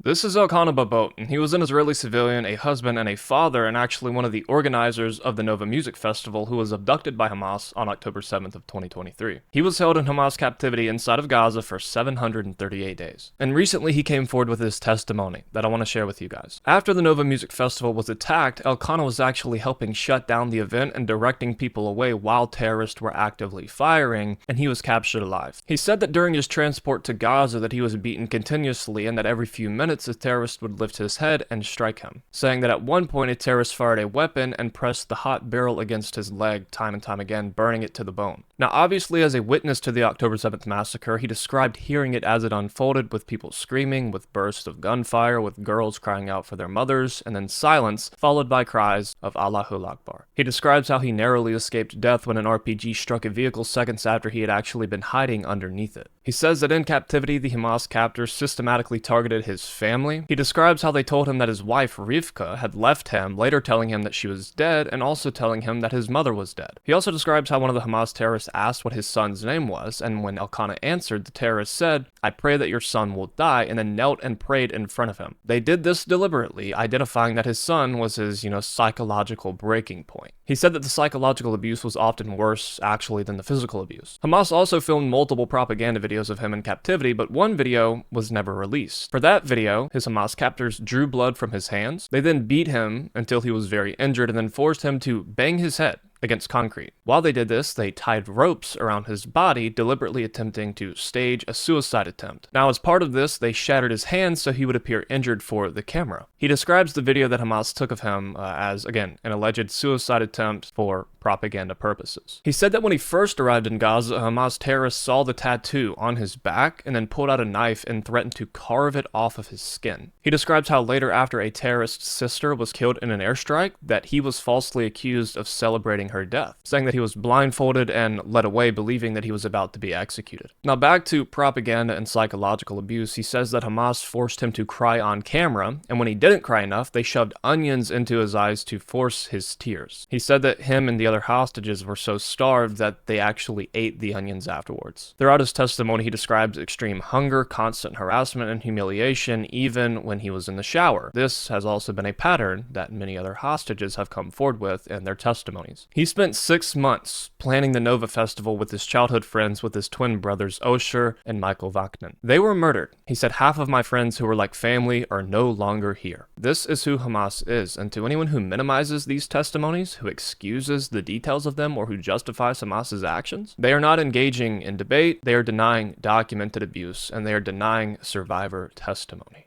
This is Elkanah Babot, and he was an Israeli civilian, a husband, and a father, and actually one of the organizers of the Nova Music Festival who was abducted by Hamas on October 7th of 2023. He was held in Hamas captivity inside of Gaza for 738 days. And recently he came forward with his testimony that I want to share with you guys. After the Nova Music Festival was attacked, Elkanah was actually helping shut down the event and directing people away while terrorists were actively firing, and he was captured alive. He said that during his transport to Gaza that he was beaten continuously and that every few minutes a terrorist would lift his head and strike him, saying that at one point a terrorist fired a weapon and pressed the hot barrel against his leg time and time again, burning it to the bone. Now obviously, as a witness to the October 7th massacre, he described hearing it as it unfolded, with people screaming, with bursts of gunfire, with girls crying out for their mothers, and then silence, followed by cries of Allahu Akbar. He describes how he narrowly escaped death when an RPG struck a vehicle seconds after he had actually been hiding underneath it. He says that in captivity, the Hamas captors systematically targeted his family. He describes how they told him that his wife, Rivka, had left him, later telling him that she was dead, and also telling him that his mother was dead. He also describes how one of the Hamas terrorists asked what his son's name was, and when Elkanah answered, the terrorist said, "I pray that your son will die," and then knelt and prayed in front of him. They did this deliberately, identifying that his son was his, psychological breaking point. He said that the psychological abuse was often worse, actually, than the physical abuse. Hamas also filmed multiple propaganda videos of him in captivity, but one video was never released. For that video, his Hamas captors drew blood from his hands. They then beat him until he was very injured and then forced him to bang his head against concrete. While they did this, they tied ropes around his body, deliberately attempting to stage a suicide attempt. Now, as part of this, they shattered his hands so he would appear injured for the camera. He describes the video that Hamas took of him as, again, an alleged suicide attempt for propaganda purposes. He said that when he first arrived in Gaza, a Hamas terrorist saw the tattoo on his back and then pulled out a knife and threatened to carve it off of his skin. He describes how later, after a terrorist's sister was killed in an airstrike, that he was falsely accused of celebrating her death, saying that he was blindfolded and led away believing that he was about to be executed. Now back to propaganda and psychological abuse, he says that Hamas forced him to cry on camera, and when he didn't cry enough, they shoved onions into his eyes to force his tears. He said that him and the other hostages were so starved that they actually ate the onions afterwards. Throughout his testimony, he describes extreme hunger, constant harassment, and humiliation, even when he was in the shower. This has also been a pattern that many other hostages have come forward with in their testimonies. He spent 6 months planning the Nova Festival with his childhood friends, with his twin brothers Osher and Michael Vaknin. They were murdered. He said, "Half of my friends who were like family are no longer here." This is who Hamas is, and to anyone who minimizes these testimonies, who excuses the details of them, or who justifies Hamas's actions, they are not engaging in debate, they are denying documented abuse, and they are denying survivor testimony.